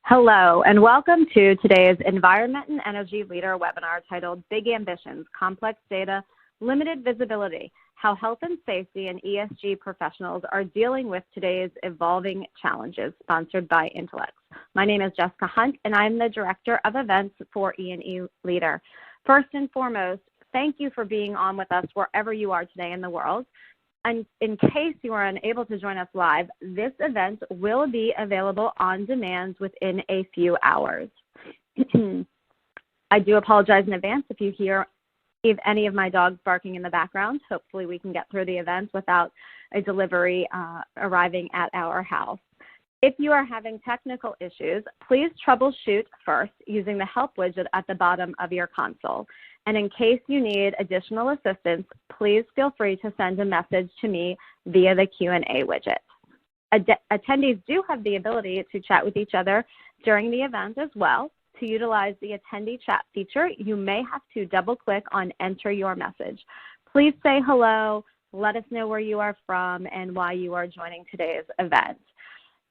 Hello, and welcome to today's Environment and Energy Leader webinar titled Big Ambitions, Complex Data, Limited Visibility, How Health and Safety and ESG Professionals Are Dealing with Today's Evolving Challenges, sponsored by Intelex. My name is Jessica Hunt, and I'm the Director of Events for E&E Leader. First and foremost, thank you for being on with us wherever you are today in the world. And in case you are unable to join us live, this event will be available on demand within a few hours. I do apologize in advance if you hear any of my dogs barking in the background. Hopefully we can get through the event without a delivery arriving at our house. If you are having technical issues, please troubleshoot first using the help widget at the bottom of your console. And in case you need additional assistance, please feel free to send a message to me via the Q&A widget. Attendees do have the ability to chat with each other during the event as well. To utilize the attendee chat feature, you may have to double-click on Enter Your Message. Please say hello, let us know where you are from, and why you are joining today's event.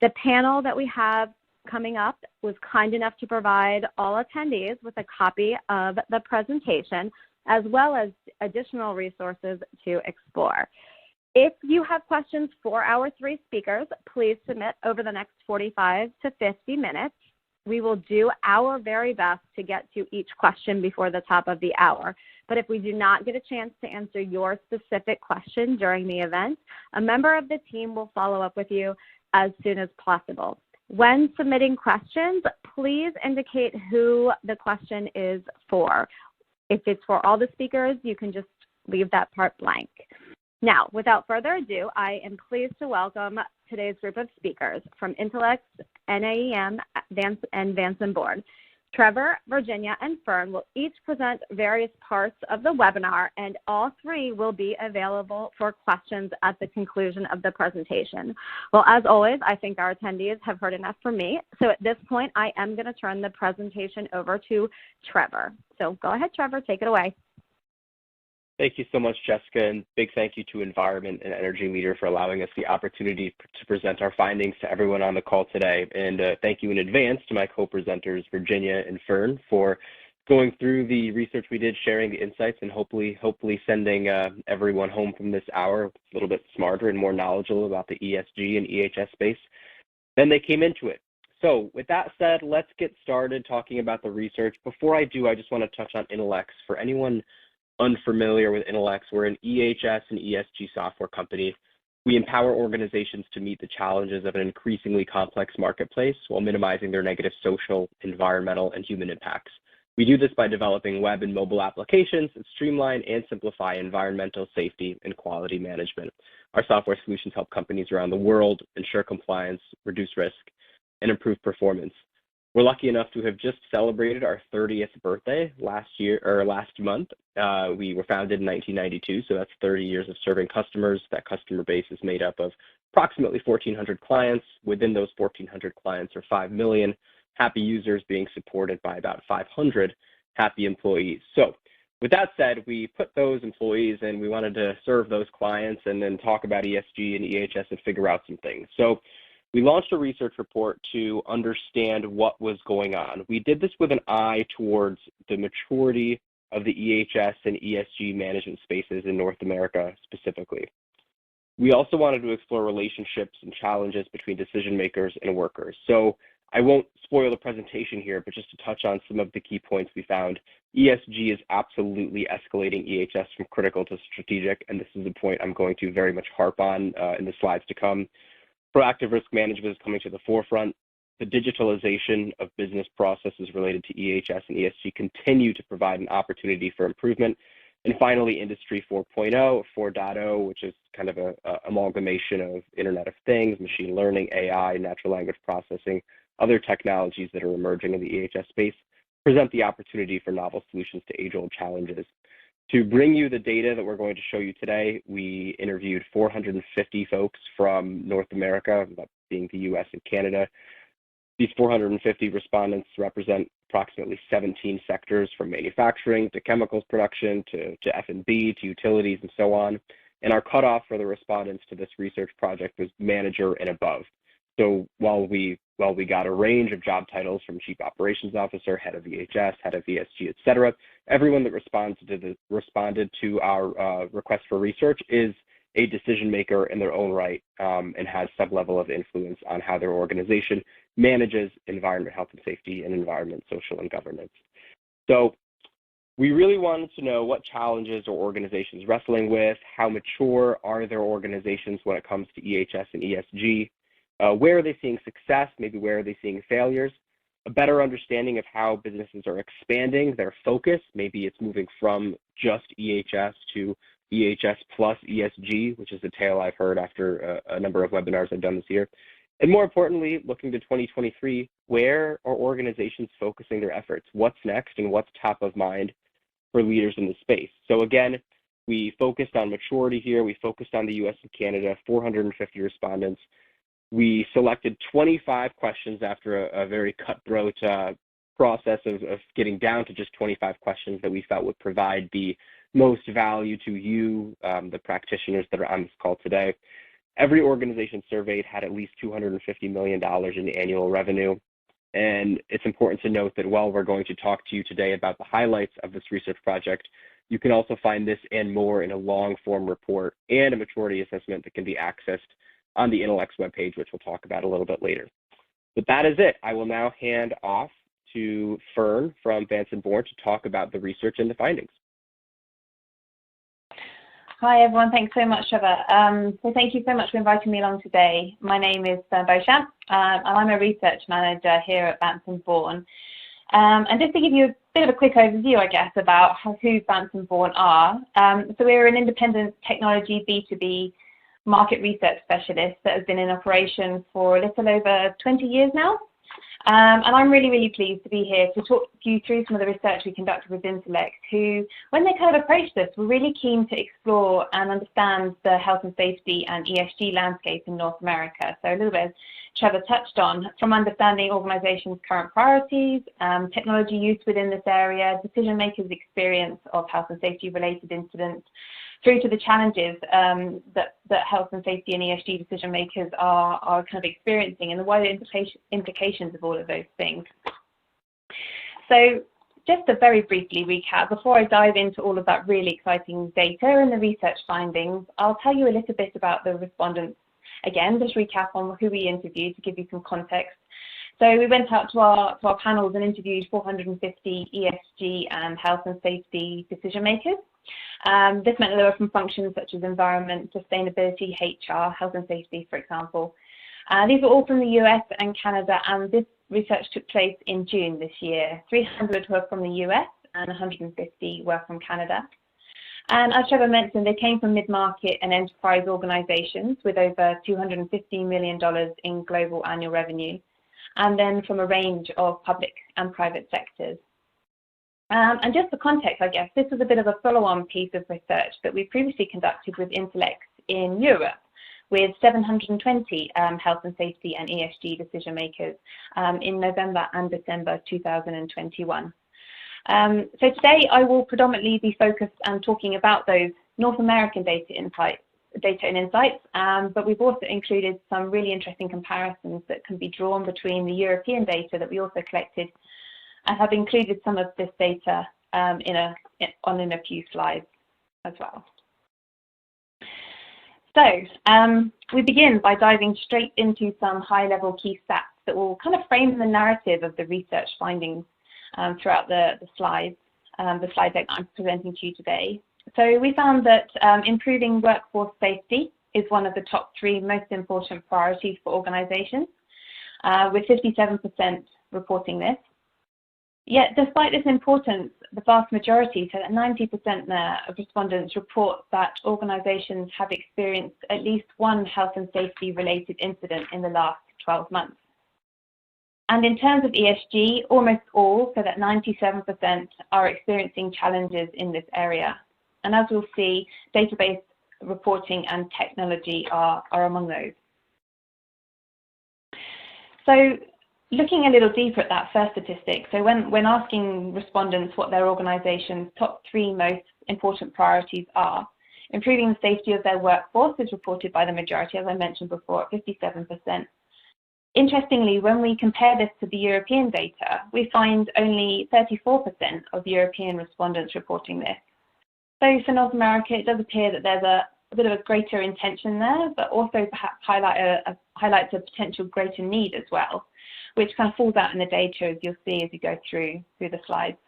The panel that we have coming up was kind enough to provide all attendees with a copy of the presentation, as well as additional resources to explore. If you have questions for our three speakers, please submit over the next 45 to 50 minutes. We will do our very best to get to each question before the top of the hour. But if we do not get a chance to answer your specific question during the event, a member of the team will follow up with you as soon as possible. When submitting questions, please indicate who the question is for. If it's for all the speakers, you can just leave that part blank. Now, without further ado, I am pleased to welcome today's group of speakers from Intelex, NAEM, and Vanson Board. Trevor, Virginia, and Fern will each present various parts of the webinar, and all three will be available for questions at the conclusion of the presentation. Well, as always, I think our attendees have heard enough from me. So at this point, I am going to turn the presentation over to Trevor. So go ahead, Trevor, take it away. Thank you so much, Jessica, and big thank you to Environment and Energy Leader for allowing us the opportunity to present our findings to everyone on the call today. And thank you in advance to my co-presenters, Virginia and Fern, for going through the research we did, sharing the insights, and hopefully sending everyone home from this hour a little bit smarter and more knowledgeable about the ESG and EHS space than they came into it. So with that said, let's get started talking about the research. Before I do, I just want to touch on Intelex. For anyone unfamiliar with Intelex, we're an EHS and ESG software company. We empower organizations to meet the challenges of an increasingly complex marketplace while minimizing their negative social, environmental, and human impacts. We do this by developing web and mobile applications that streamline and simplify environmental safety and quality management. Our software solutions help companies around the world ensure compliance, reduce risk, and improve performance. We're lucky enough to have just celebrated our 30th birthday last month. We were founded in 1992, so that's 30 years of serving customers. That customer base is made up of approximately 1,400 clients. Within those 1,400 clients are 5 million happy users being supported by about 500 happy employees. So with that said, we put those employees and we wanted to serve those clients and then talk about ESG and EHS and figure out some things. So we launched a research report to understand what was going on. We did this with an eye towards the maturity of the EHS and ESG management spaces in North America specifically. We also wanted to explore relationships and challenges between decision makers and workers. So I won't spoil the presentation here, but just to touch on some of the key points we found, ESG is absolutely escalating EHS from critical to strategic, and this is a point I'm going to very much harp on in the slides to come. Proactive risk management is coming to the forefront. The digitalization of business processes related to EHS and ESG continue to provide an opportunity for improvement. And finally, Industry 4.0, 4.0, which is kind of an amalgamation of Internet of Things, machine learning, AI, natural language processing, other technologies that are emerging in the EHS space, present the opportunity for novel solutions to age-old challenges. To bring you the data that we're going to show you today, we interviewed 450 folks from North America, that being the US and Canada. These 450 respondents represent approximately 17 sectors, from manufacturing to chemicals production to F&B to utilities and so on. And our cutoff for the respondents to this research project was manager and above. So while we Well, we got a range of job titles from Chief Operations Officer, Head of EHS, Head of ESG, et cetera. Everyone that responded to our request for research is a decision maker in their own right and has some level of influence on how their organization manages environment, health and safety, and environment, social, and governance. So we really wanted to know what challenges are organizations wrestling with, how mature are their organizations when it comes to EHS and ESG, where are they seeing success, maybe where are they seeing failures, a better understanding of how businesses are expanding their focus, maybe it's moving from just EHS to EHS plus ESG, which is a tale I've heard after a number of webinars I've done this year. And more importantly, looking to 2023, where are organizations focusing their efforts? What's next and what's top of mind for leaders in the space? So again, we focused on maturity here. We focused on the US and Canada, 450 respondents. We selected 25 questions after a very cutthroat process of getting down to just 25 questions that we felt would provide the most value to you, the practitioners that are on this call today. Every organization surveyed had at least $250 million in annual revenue. And it's important to note that while we're going to talk to you today about the highlights of this research project, you can also find this and more in a long-form report and a maturity assessment that can be accessed on the Intellect's webpage, which we'll talk about a little bit later. But that is it. I will now hand off to Fern from Vanson Bourne to talk about the research and the findings. Hi everyone, thanks so much, Trevor. So thank you so much for inviting me along today. My name is Fern Beauchamp, and I'm a research manager here at Vanson Bourne. And just to give you a bit of a quick overview, I guess, about who Vanson Bourne are. So we're an independent technology B2B market research specialist that has been in operation for a little over 20 years now. And I'm really, really pleased to be here to talk you through some of the research we conducted with Intellect, who, when they kind of approached us, were really keen to explore and understand the health and safety and ESG landscape in North America. So a little bit, as Trevor touched on, from understanding organizations' current priorities, technology use within this area, decision makers' experience of health and safety related incidents, through to the challenges that health and safety and ESG decision makers are kind of experiencing and the wider implications of all of those things. So just to very briefly recap, before I dive into all of that really exciting data and the research findings, I'll tell you a little bit about the respondents. Again, just recap on who we interviewed to give you some context. So we went out to our panels and interviewed 450 ESG and health and safety decision makers. This meant that they were from functions such as environment, sustainability, HR, health and safety, for example. These were all from the US and Canada, and this research took place in June this year. 300 were from the US and 150 were from Canada. And as Trevor mentioned, they came from mid-market and enterprise organizations with over $250 million in global annual revenue, and then from a range of public and private sectors. And just for context, I guess, this was a bit of a follow-on piece of research that we previously conducted with Intellect in Europe, with 720 health and safety and ESG decision makers in November and December 2021. So today I will predominantly be focused on talking about those North American data and insights, but we've also included some really interesting comparisons that can be drawn between the European data that we also collected, and have included some of this data in a few slides as well. So we begin by diving straight into some high-level key stats that will kind of frame the narrative of the research findings throughout the slide deck I'm presenting to you today. So we found that improving workforce safety is one of the top 3 most important priorities for organizations, with 57% reporting this. Yet, despite this importance, the vast majority, so that 90% there of respondents report that organizations have experienced at least one health and safety related incident in the last 12 months. And in terms of ESG, almost all, so that 97%, are experiencing challenges in this area. And as we'll see, database reporting and technology are among those. So, looking a little deeper at that first statistic, so when asking respondents what their organization's top 3 most important priorities are, improving the safety of their workforce is reported by the majority, as I mentioned before, at 57%. Interestingly, when we compare this to the European data, we find only 34% of European respondents reporting this. So for North America, it does appear that there's a bit of a greater intention there, but also perhaps highlights a potential greater need as well, which kind of falls out in the data, as you'll see as you go through the slides.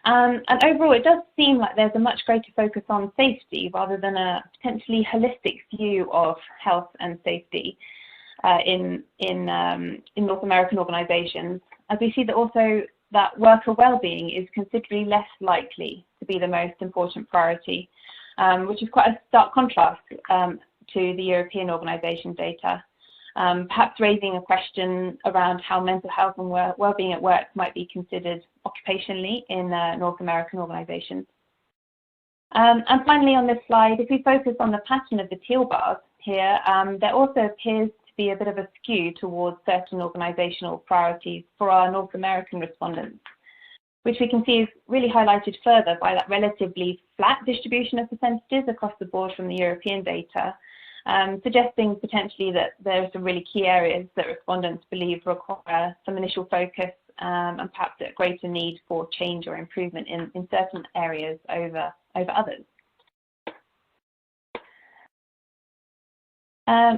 And overall, it does seem like there's a much greater focus on safety rather than a potentially holistic view of health and safety in North American organisations, as we see that also that worker well-being is considerably less likely to be the most important priority, which is quite a stark contrast to the European organisation data. Perhaps raising a question around how mental health and well-being at work might be considered occupationally in North American organisations. And finally on this slide, if we focus on the pattern of the teal bars here, there also appears to be a bit of a skew towards certain organisational priorities for our North American respondents, which we can see is really highlighted further by that relatively flat distribution of percentages across the board from the European data, suggesting potentially that there are some really key areas that respondents believe require some initial focus and perhaps a greater need for change or improvement in certain areas over others.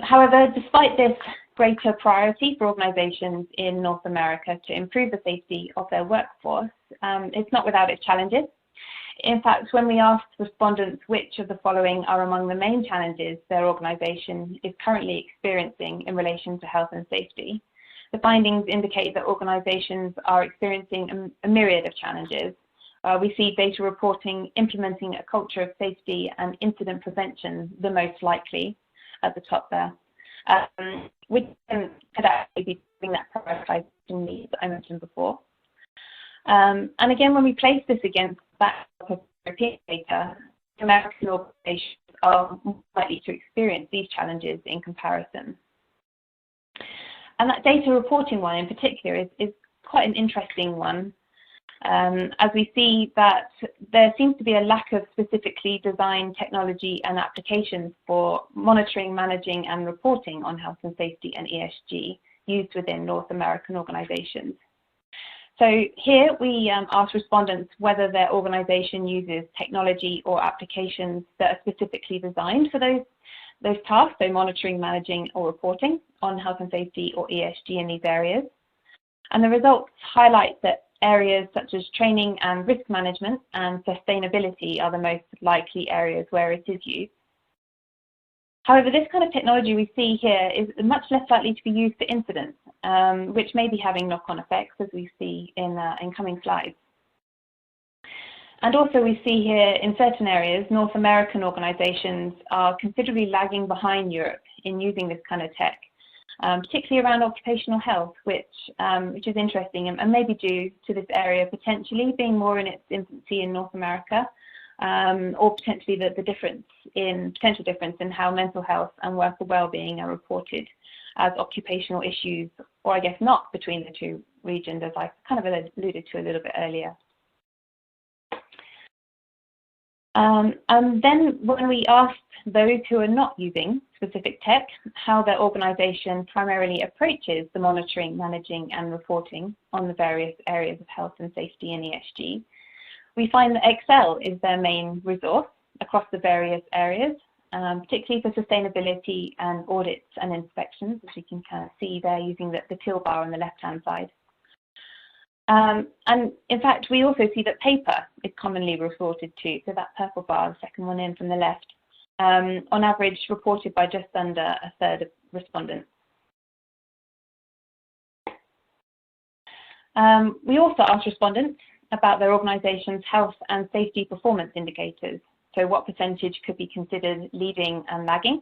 However, despite this greater priority for organisations in North America to improve the safety of their workforce, it's not without its challenges. In fact, when we asked respondents which of the following are among the main challenges their organisation is currently experiencing in relation to health and safety, the findings indicate that organisations are experiencing a myriad of challenges. We see data reporting implementing a culture of safety and incident prevention the most likely at the top there, which could actually be doing that prioritisation need that I mentioned before. And again, when we place this against that European data, American organisations are more likely to experience these challenges in comparison. And that data reporting one in particular is quite an interesting one, as we see that there seems to be a lack of specifically designed technology and applications for monitoring, managing and reporting on health and safety and ESG used within North American organisations. So here we ask respondents whether their organisation uses technology or applications that are specifically designed for those tasks, so monitoring, managing or reporting on health and safety or ESG in these areas. And the results highlight that areas such as training and risk management and sustainability are the most likely areas where it is used. However, this kind of technology we see here is much less likely to be used for incidents, which may be having knock-on effects, as we see in coming slides. And also we see here in certain areas, North American organisations are considerably lagging behind Europe in using this kind of tech, particularly around occupational health, which is interesting and may be due to this area potentially being more in its infancy in North America, or potentially the potential difference in how mental health and worker well-being are reported as occupational issues, or I guess not, between the two regions, as I kind of alluded to a little bit earlier. And then when we asked those who are not using specific tech how their organisation primarily approaches the monitoring, managing and reporting on the various areas of health and safety and ESG, we find that Excel is their main resource across the various areas, particularly for sustainability and audits and inspections, as you can kind of see there using the teal bar on the left-hand side. And in fact, we also see that paper is commonly resorted to, so that purple bar, the second one in from the left, on average reported by just under a third of respondents. We also asked respondents about their organisation's health and safety performance indicators, so what percentage could be considered leading and lagging.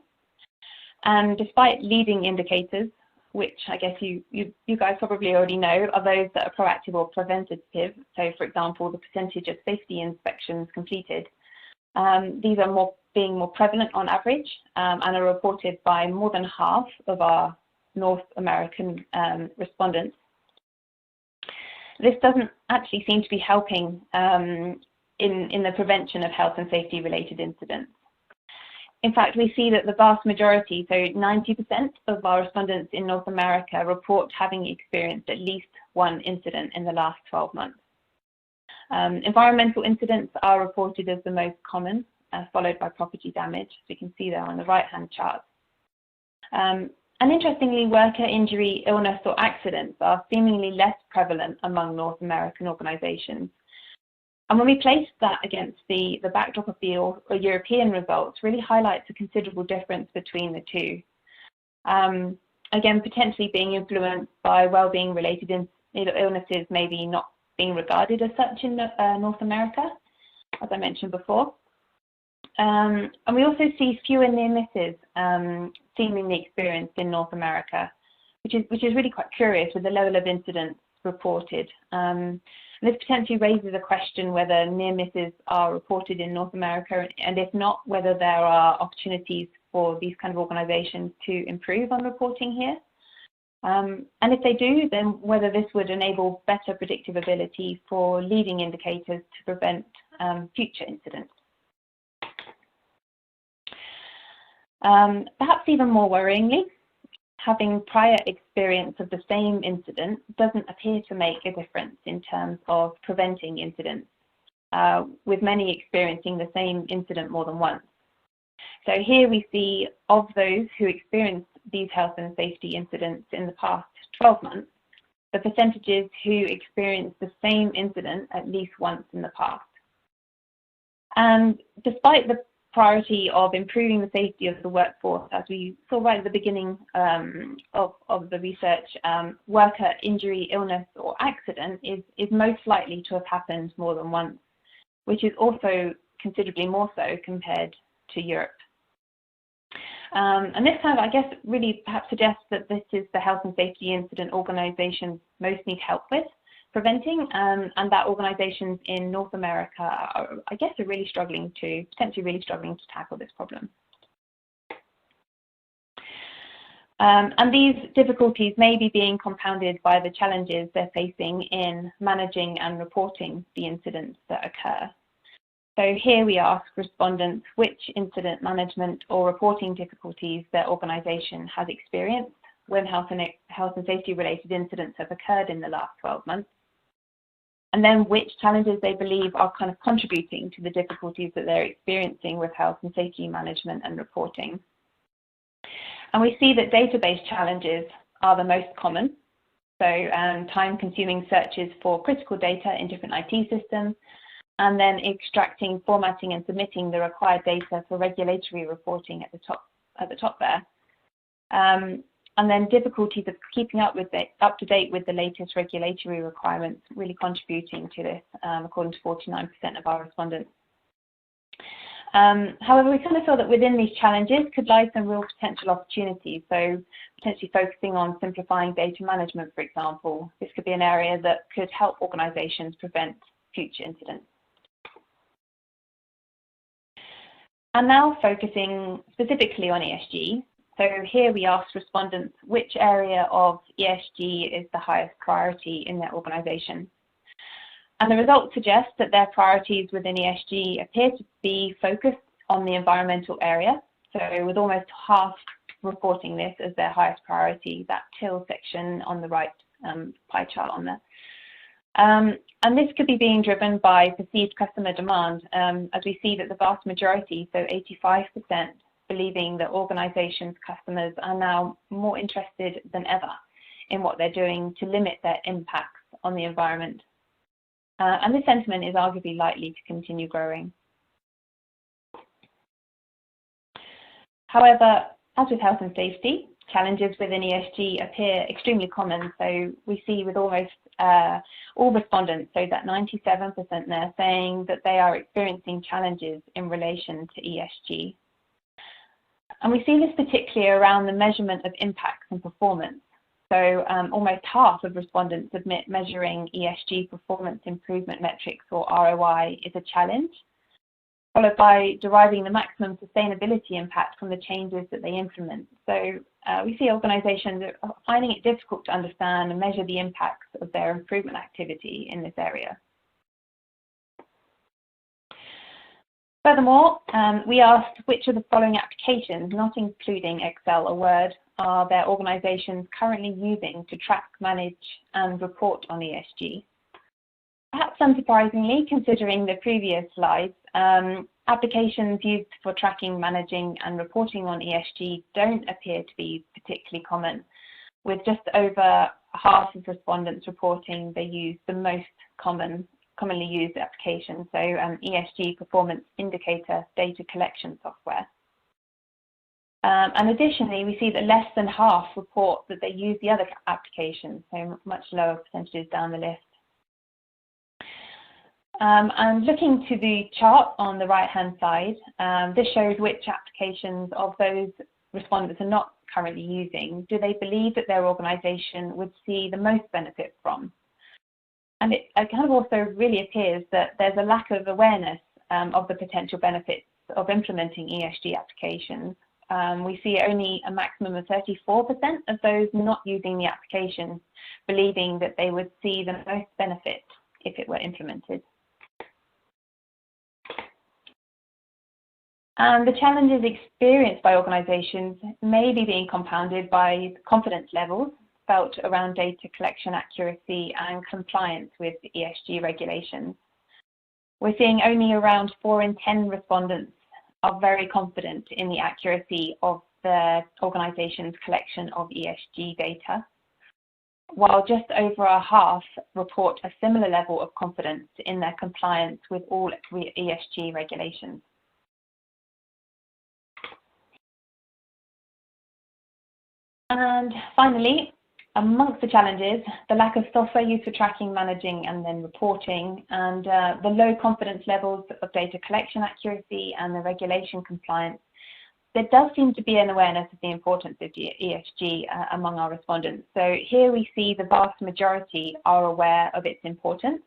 And despite leading indicators, which I guess you guys probably already know, are those that are proactive or preventative, so for example, the percentage of safety inspections completed, these are being more prevalent on average and are reported by more than half of our North American respondents. This doesn't actually seem to be helping in the prevention of health and safety related incidents. In fact, we see that the vast majority, so 90% of our respondents in North America report having experienced at least one incident in the last 12 months. Environmental incidents are reported as the most common, followed by property damage, as you can see there on the right-hand chart. And interestingly, worker injury, illness, or accidents are seemingly less prevalent among North American organizations. And when we place that against the backdrop of the European results, really highlights a considerable difference between the two. Again, potentially being influenced by well-being related illnesses maybe not being regarded as such in North America, as I mentioned before. And we also see fewer near misses seemingly experienced in North America, which is really quite curious with the level of incidents reported. And this potentially raises a question whether near misses are reported in North America, and if not, whether there are opportunities for these kind of organizations to improve on reporting here. And if they do, then whether this would enable better predictive ability for leading indicators to prevent future incidents. Perhaps even more worryingly, having prior experience of the same incident doesn't appear to make a difference in terms of preventing incidents, with many experiencing the same incident more than once. So here we see of those who experienced these health and safety incidents in the past 12 months, the percentages who experienced the same incident at least once in the past. And despite the priority of improving the safety of the workforce, as we saw right at the beginning of the research, worker injury, illness, or accident is most likely to have happened more than once, which is also considerably more so compared to Europe. And this kind of, I guess, really perhaps suggests that this is the health and safety incident organizations most need help with preventing, and that organizations in North America are, I guess, are really potentially really struggling to tackle this problem. And these difficulties may be being compounded by the challenges they're facing in managing and reporting the incidents that occur. So here we ask respondents which incident management or reporting difficulties their organization has experienced when health and safety related incidents have occurred in the last 12 months, and then which challenges they believe are kind of contributing to the difficulties that they're experiencing with health and safety management and reporting. And we see that database challenges are the most common. So time-consuming searches for critical data in different IT systems, and then extracting, formatting, and submitting the required data for regulatory reporting at the top there. And then difficulties of keeping up to date with the latest regulatory requirements really contributing to this, according to 49% of our respondents. However, we kind of saw that within these challenges could lie some real potential opportunities. So potentially focusing on simplifying data management, for example. This could be an area that could help organizations prevent future incidents. And now focusing specifically on ESG. So here we asked respondents which area of ESG is the highest priority in their organisation. And the results suggest that their priorities within ESG appear to be focused on the environmental area. So with almost half reporting this as their highest priority, that till section on the right pie chart on there. And this could be being driven by perceived customer demand, as we see that the vast majority, so 85%, believing that organizations' customers are now more interested than ever in what they're doing to limit their impacts on the environment. And this sentiment is arguably likely to continue growing. However, as with health and safety, challenges within ESG appear extremely common. So we see with almost all respondents, so that 97% there, saying that they are experiencing challenges in relation to ESG. And we see this particularly around the measurement of impacts and performance. So almost half of respondents admit measuring ESG performance improvement metrics, or ROI, is a challenge, followed by deriving the maximum sustainability impact from the changes that they implement. So we see organizations are finding it difficult to understand and measure the impacts of their improvement activity in this area. Furthermore, we asked which of the following applications, not including Excel or Word, are their organisations currently using to track, manage and report on ESG. Perhaps unsurprisingly, considering the previous slides, applications used for tracking, managing and reporting on ESG don't appear to be particularly common, with just over half of respondents reporting they use the most commonly used application, so ESG performance indicator data collection software. And additionally, we see that less than half report that they use the other applications, so much lower percentages down the list. And looking to the chart on the right-hand side, this shows which applications of those respondents are not currently using do they believe that their organisation would see the most benefit from. And it kind of also really appears that there's a lack of awareness of the potential benefits of implementing ESG applications. We see only a maximum of 34% of those not using the application believing that they would see the most benefit if it were implemented. And the challenges experienced by organisations may be being compounded by confidence levels felt around data collection accuracy and compliance with ESG regulations. We're seeing only around 4 in 10 respondents are very confident in the accuracy of their organisation's collection of ESG data, while just over a half report a similar level of confidence in their compliance with all ESG regulations. And finally, amongst the challenges, the lack of software used for tracking, managing and then reporting, and the low confidence levels of data collection accuracy and the regulation compliance, there does seem to be an awareness of the importance of ESG among our respondents. So here we see the vast majority are aware of its importance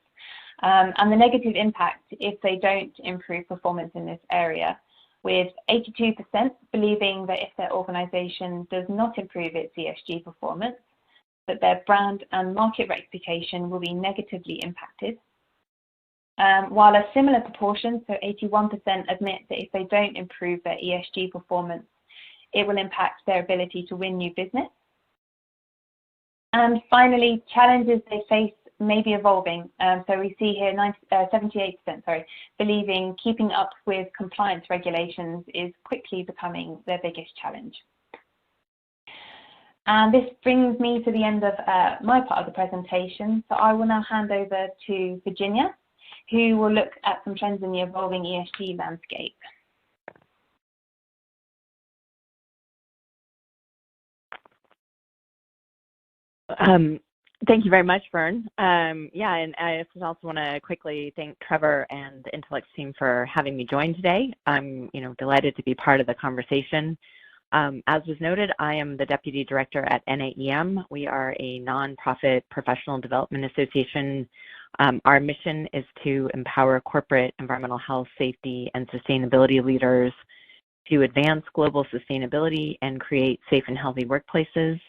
and the negative impact if they don't improve performance in this area, with 82% believing that if their organisation does not improve its ESG performance, that their brand and market reputation will be negatively impacted. While a similar proportion, so 81%, admit that if they don't improve their ESG performance, it will impact their ability to win new business. And finally, challenges they face may be evolving. So we see here 78% believing keeping up with compliance regulations is quickly becoming their biggest challenge. And this brings me to the end of my part of the presentation. So I will now hand over to Virginia, who will look at some trends in the evolving ESG landscape. Thank you very much, Fern. Yeah, and I just also want to quickly thank Trevor and the Intellect team for having me join today. I'm, delighted to be part of the conversation. As was noted, I am the Deputy Director at NAEM. We are a nonprofit professional development association. Our mission is to empower corporate environmental health, safety, and sustainability leaders to advance global sustainability and create safe and healthy workplaces.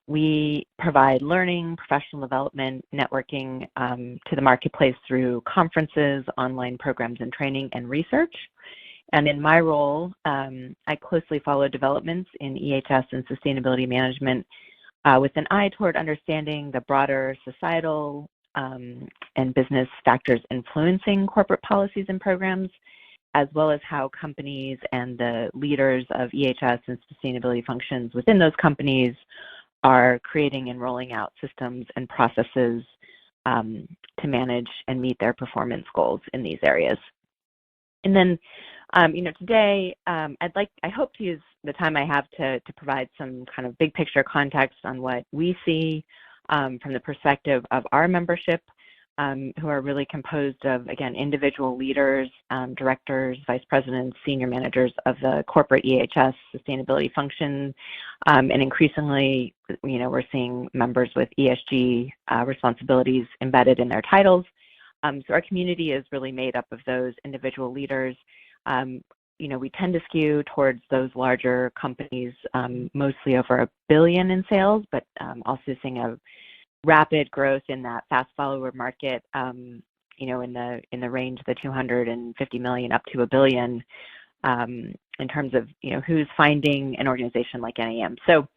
We provide learning, professional development, networking to the marketplace through conferences, online programs and training, and research. And in my role, I closely follow developments in EHS and sustainability management with an eye toward understanding the broader societal and business factors influencing corporate policies and programs, as well as how companies and the leaders of EHS and sustainability functions within those companies are creating and rolling out systems and processes to manage and meet their performance goals in these areas. And then, today I hope to use the time I have to provide some kind of big picture context on what we see from the perspective of our membership, who are really composed of, again, individual leaders, directors, vice presidents, senior managers of the corporate EHS sustainability function, and increasingly, we're seeing members with ESG responsibilities embedded in their titles. So our community is really made up of those individual leaders. We tend to skew towards those larger companies, mostly over $1 billion in sales, but also seeing a rapid growth in that fast follower market, in the range of the 250 million up to $1 billion in terms of, who's finding an organization like NAM. So,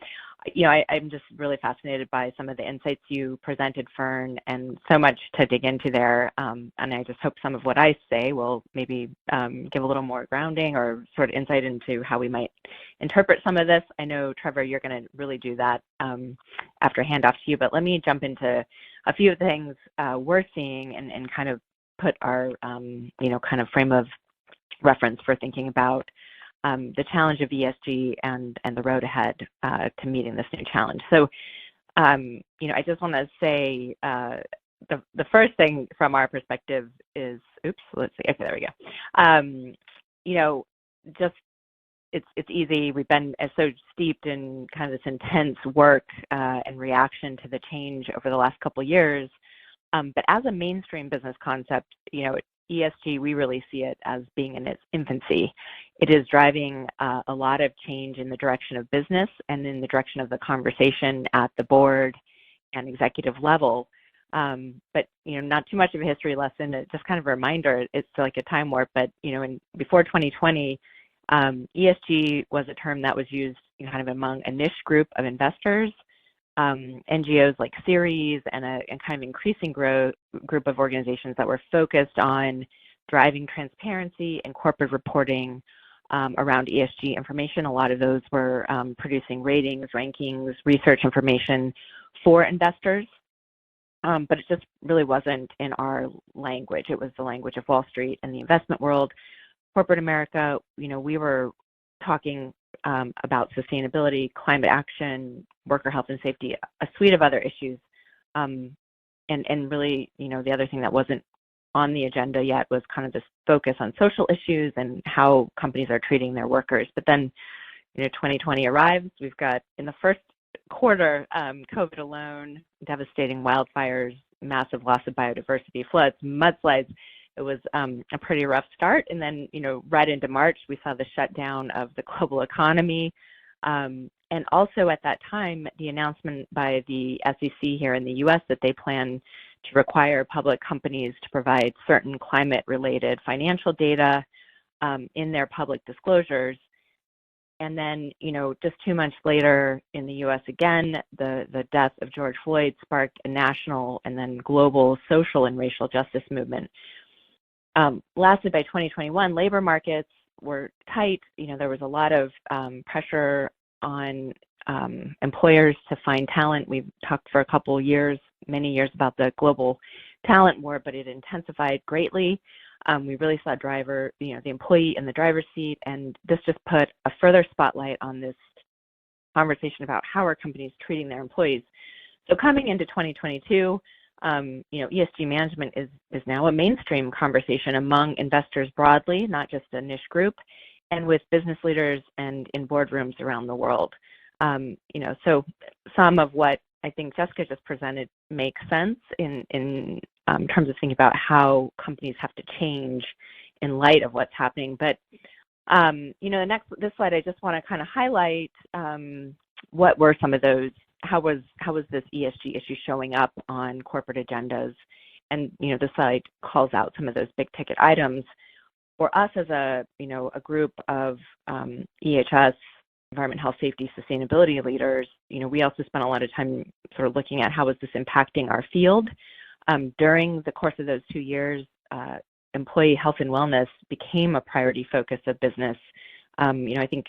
I'm just really fascinated by some of the insights you presented, Fern, and so much to dig into there. And I just hope some of what I say will maybe give a little more grounding or sort of insight into how we might interpret some of this. I know, Trevor, you're going to really do that after handoff to you, but let me jump into a few of the things we're seeing and kind of put our, kind of frame of reference for thinking about the challenge of ESG and the road ahead to meeting this new challenge. So, I just want to say the first thing from our perspective is, let's see, okay, there we go. Just it's easy. We've been so steeped in kind of this intense work and reaction to the change over the last couple of years. But as a mainstream business concept, ESG, we really see it as being in its infancy. It is driving a lot of change in the direction of business and in the direction of the conversation at the board and executive level. But, not too much of a history lesson, it's just kind of a reminder. It's like a time warp, but, before 2020, ESG was a term that was used kind of among a niche group of investors, NGOs like Ceres, and a kind of increasing group of organizations that were focused on driving transparency and corporate reporting around ESG information. A lot of those were producing ratings, rankings, research information for investors, but it just really wasn't in our language. It was the language of Wall Street and the investment world. Corporate America, we were talking about sustainability, climate action, worker health and safety, a suite of other issues. And really, the other thing that wasn't on the agenda yet was kind of this focus on social issues and how companies are treating their workers. But then, 2020 arrives. We've got, in the first quarter, COVID alone, devastating wildfires, massive loss of biodiversity, floods, mudslides. It was a pretty rough start. And then, right into March, we saw the shutdown of the global economy. And also at that time, the announcement by the SEC here in the US that they plan to require public companies to provide certain climate-related financial data in their public disclosures. And then, just 2 months later in the US again, the death of George Floyd sparked a national and then global social and racial justice movement. Lastly, by 2021, labor markets were tight. There was a lot of pressure on employers to find talent. We've talked for a couple of years, many years, about the global talent war, but it intensified greatly. We really saw the employee in the driver's seat, and this just put a further spotlight on this conversation about how are companies treating their employees. So coming into 2022, ESG management is now a mainstream conversation among investors broadly, not just a niche group, and with business leaders and in boardrooms around the world. So some of what I think Jessica just presented makes sense in terms of thinking about how companies have to change in light of what's happening. But this slide, I just want to kind of highlight what were some of those. How was this ESG issue showing up on corporate agendas? And the slide calls out some of those big ticket items. For us as a group of EHS, environment, health, safety, sustainability leaders, we also spent a lot of time sort of looking at how is this impacting our field. During the course of those 2 years, employee health and wellness became a priority focus of business. I think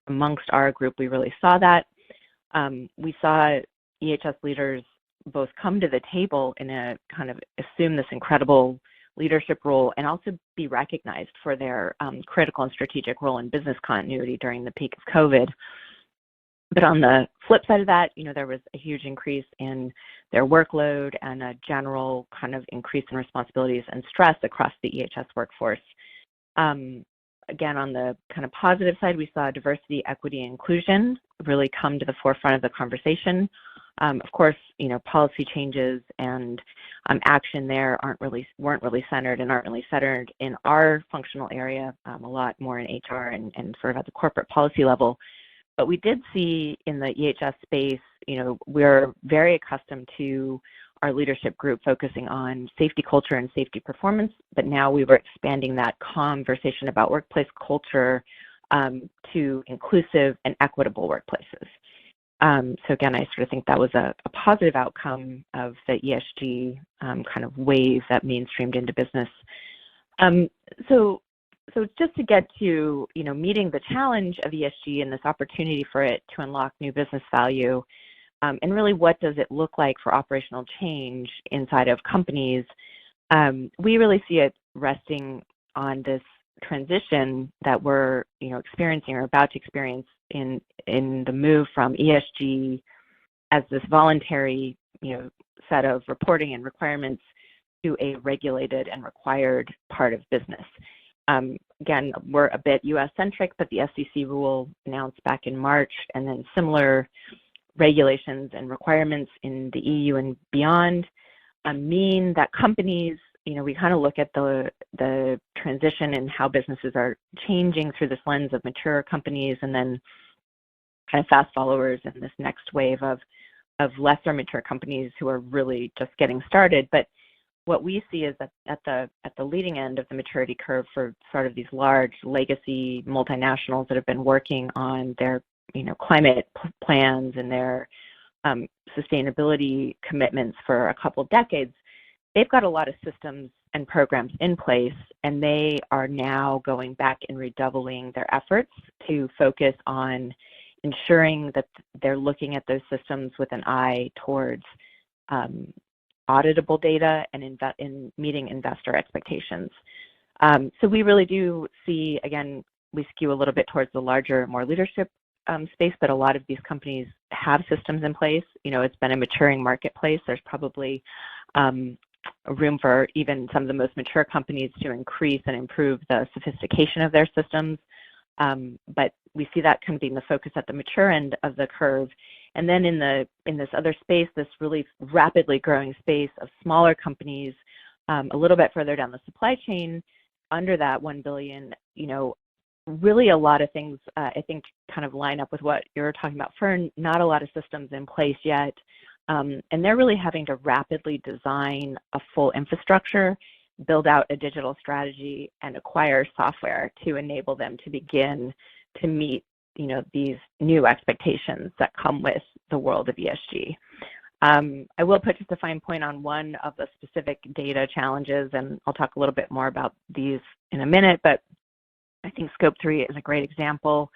amongst our group, we really saw that. We saw EHS leaders both come to the table in a kind of assume this incredible leadership role and also be recognized for their critical and strategic role in business continuity during the peak of COVID. But on the flip side of that, there was a huge increase in their workload and a general kind of increase in responsibilities and stress across the EHS workforce. Again, on the kind of positive side, we saw diversity, equity, and inclusion really come to the forefront of the conversation. Of course, policy changes and action there weren't really centered and aren't really centered in our functional area, a lot more in HR and sort of at the corporate policy level. But we did see in the EHS space, we're very accustomed to our leadership group focusing on safety culture and safety performance, but now we were expanding that conversation about workplace culture to inclusive and equitable workplaces. So again, I sort of think that was a positive outcome of the ESG kind of wave that mainstreamed into business. So just to get to, meeting the challenge of ESG and this opportunity for it to unlock new business value, and really what does it look like for operational change inside of companies, we really see it resting on this transition that we're, experiencing or about to experience in the move from ESG as this voluntary, set of reporting and requirements to a regulated and required part of business. Again, we're a bit US-centric, but the SEC rule announced back in March, and then similar regulations and requirements in the EU and beyond mean that companies, we kind of look at the transition and how businesses are changing through this lens of mature companies and then kind of fast followers in this next wave of lesser mature companies who are really just getting started. But what we see is that at the leading end of the maturity curve for sort of these large legacy multinationals that have been working on their climate plans and their sustainability commitments for a couple decades, they've got a lot of systems and programs in place, and they are now going back and redoubling their efforts to focus on ensuring that they're looking at those systems with an eye towards auditable data and in meeting investor expectations. So we really do see, again, we skew a little bit towards the larger, more leadership space, but a lot of these companies have systems in place. It's been a maturing marketplace. There's probably room for even some of the most mature companies to increase and improve the sophistication of their systems. But we see that kind of being the focus at the mature end of the curve. And then in this other space, this really rapidly growing space of smaller companies, a little bit further down the supply chain, under that 1 billion, really a lot of things I think kind of line up with what you're talking about, Fern. Not a lot of systems in place yet. And they're really having to rapidly design a full infrastructure, build out a digital strategy, and acquire software to enable them to begin to meet these new expectations that come with the world of ESG. I will put just a fine point on one of the specific data challenges, and I'll talk a little bit more about these in a minute, but I think Scope 3 is a great example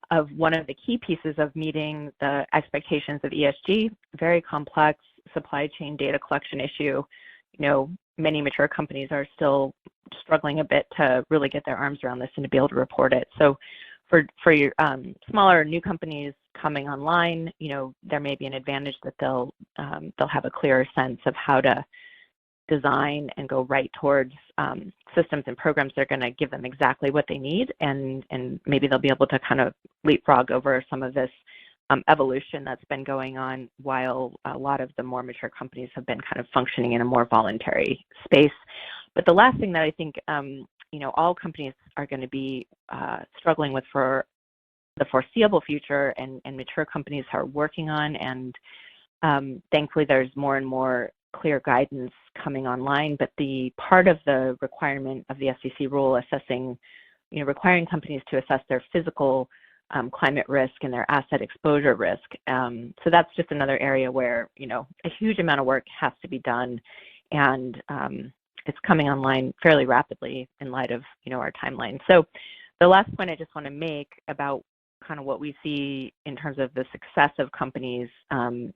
of one of the key pieces of meeting the expectations of ESG. Very complex supply chain data collection issue. Many mature companies are still struggling a bit to really get their arms around this and to be able to report it. So for your smaller new companies coming online, there may be an advantage that they'll have a clearer sense of how to design and go right towards systems and programs that are going to give them exactly what they need, and maybe they'll be able to kind of leapfrog over some of this evolution that's been going on while a lot of the more mature companies have been kind of functioning in a more voluntary space. But the last thing that I think all companies are going to be struggling with for the foreseeable future, and mature companies are working on, and thankfully there's more and more clear guidance coming online, but the part of the requirement of the SEC rule assessing, requiring companies to assess their physical climate risk and their asset exposure risk. So that's just another area where, a huge amount of work has to be done, and it's coming online fairly rapidly in light of, our timeline. So the last point I just want to make about kind of what we see in terms of the success of companies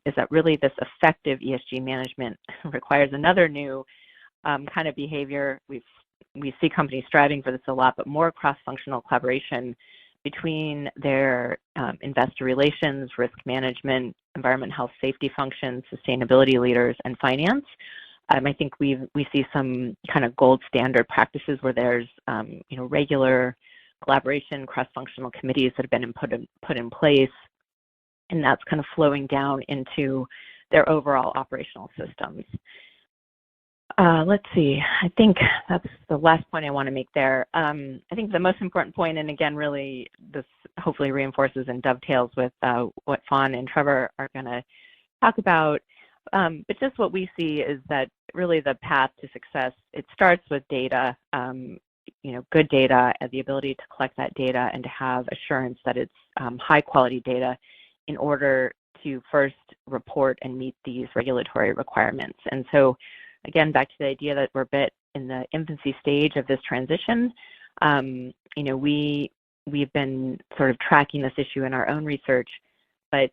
is that really this effective ESG management requires another new kind of behavior. We see companies striving for this a lot, but more cross-functional collaboration between their investor relations, risk management, environment, health, safety functions, sustainability leaders, and finance. I think we see some kind of gold standard practices where there's regular collaboration, cross-functional committees that have been put in place, and that's kind of flowing down into their overall operational systems. Let's see, I think that's the last point I want to make there. I think the most important point, and again, really this hopefully reinforces and dovetails with what Fawn and Trevor are going to talk about, But just what we see is that really the path to success, it starts with data, good data, and the ability to collect that data and to have assurance that it's high quality data in order to first report and meet these regulatory requirements. And so again, back to the idea that we're a bit in the infancy stage of this transition. We've been sort of tracking this issue in our own research, but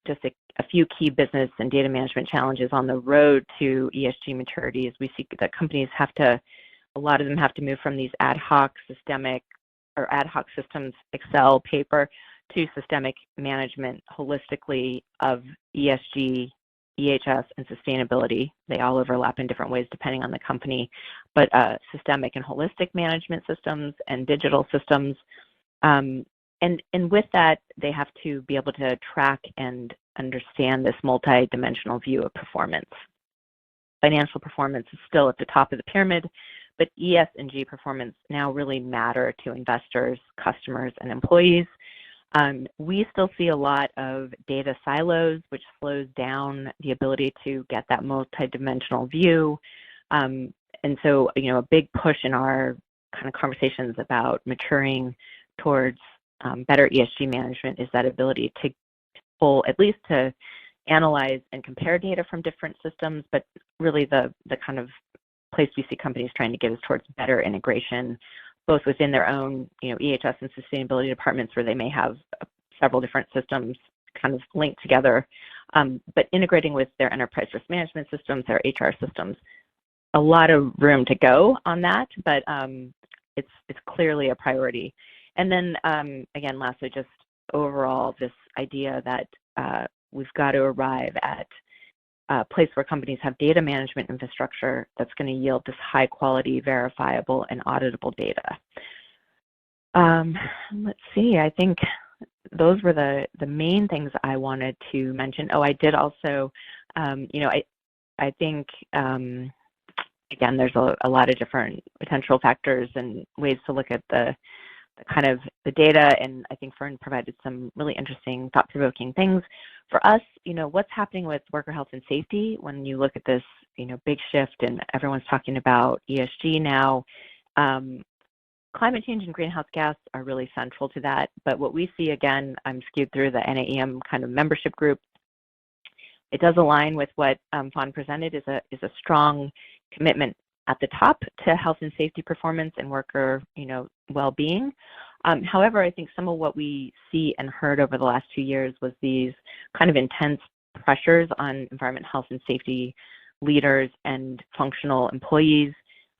just a few key business and data management challenges on the road to ESG maturity is we see that companies a lot of them have to move from these ad hoc systems, Excel, paper, to systemic management holistically of ESG, EHS, and sustainability. They all overlap in different ways depending on the company, but systemic and holistic management systems and digital systems. And with that, they have to be able to track and understand this multi-dimensional view of performance. Financial performance is still at the top of the pyramid, but ES and G performance now really matter to investors, customers, and employees. We still see a lot of data silos, which slows down the ability to get that multi-dimensional view. And so, a big push in our kind of conversations about maturing towards better ESG management is that ability to pull, at least to analyze and compare data from different systems, but really the kind of place we see companies trying to get is towards better integration, both within their own, EHS and sustainability departments where they may have several different systems kind of linked together, but integrating with their enterprise risk management systems, their HR systems. A lot of room to go on that, but it's clearly a priority. And then, again, lastly, just overall, this idea that we've got to arrive at a place where companies have data management infrastructure that's going to yield this high quality, verifiable, and auditable data. Let's see, I think those were the main things I wanted to mention. Oh, I did also, I think, again, there's a lot of different potential factors and ways to look at the kind of the data, and I think Fern provided some really interesting, thought-provoking things. For us, what's happening with worker health and safety when you look at this, big shift and everyone's talking about ESG now. Climate change and greenhouse gas are really central to that, but what we see, again, I'm skewed through the NAEM kind of membership group. It does align with what Fawn presented, is a strong commitment at the top to health and safety performance and worker, well-being. However, I think some of what we see and heard over the last 2 years was these kind of intense pressures on environment, health, and safety leaders and functional employees,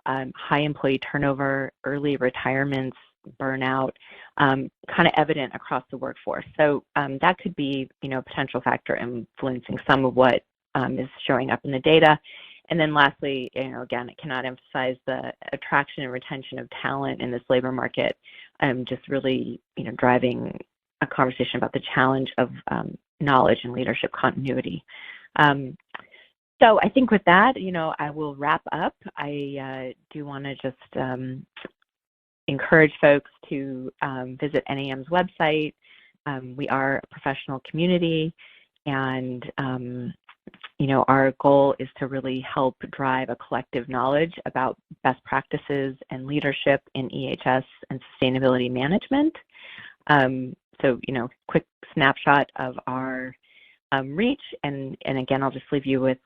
high employee turnover, early retirements, burnout, kind of evident across the workforce. So that could be, a potential factor influencing some of what is showing up in the data. And then lastly, again, I cannot emphasize the attraction and retention of talent in this labor market, just really, driving a conversation about the challenge of knowledge and leadership continuity. So I think with that, I will wrap up. I do want to just encourage folks to visit NAM's website. We are a professional community, and our goal is to really help drive a collective knowledge about best practices and leadership in EHS and sustainability management. So, quick snapshot of our reach, and again, I'll just leave you with,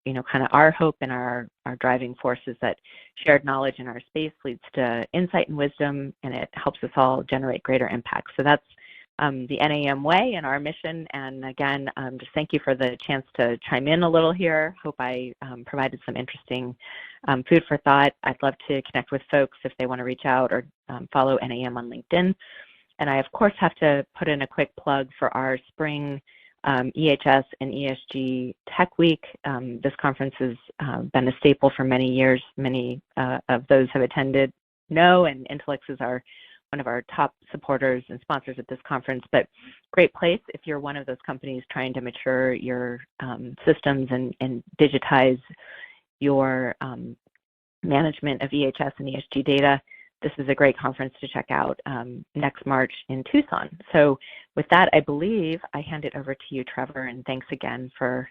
kind of our hope and our driving forces that shared knowledge in our space leads to insight and wisdom, and it helps us all generate greater impact. So that's the NAM way and our mission. And again, just thank you for the chance to chime in a little here. Hope I provided some interesting food for thought. I'd love to connect with folks if they want to reach out or follow NAM on LinkedIn. And I, of course, have to put in a quick plug for our spring EHS and ESG Tech Week. This conference has been a staple for many years. Many of those have attended know, and Intellix is one of our top supporters and sponsors at this conference, but great place if you're one of those companies trying to mature your systems and digitize your management of EHS and ESG data. This is a great conference to check out next March in Tucson. So with that, I believe I hand it over to you, Trevor, and thanks again for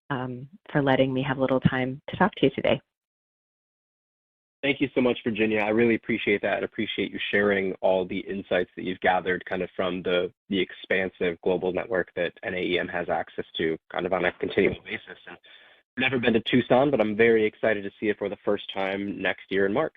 for letting me have a little time to talk to you today. Thank you so much, Virginia. I really appreciate that. I appreciate you sharing all the insights that you've gathered kind of from the expansive global network that NAEM has access to kind of on a continual basis. And I've never been to Tucson, but I'm very excited to see it for the first time next year in March.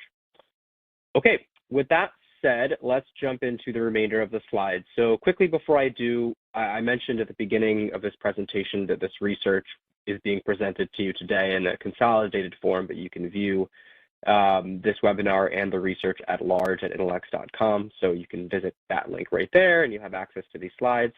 Okay, with that said, let's jump into the remainder of the slides. So quickly before I do, I mentioned at the beginning of this presentation that this research is being presented to you today in a consolidated form, but you can view this webinar and the research at large at intellex.com. So you can visit that link right there and you have access to these slides.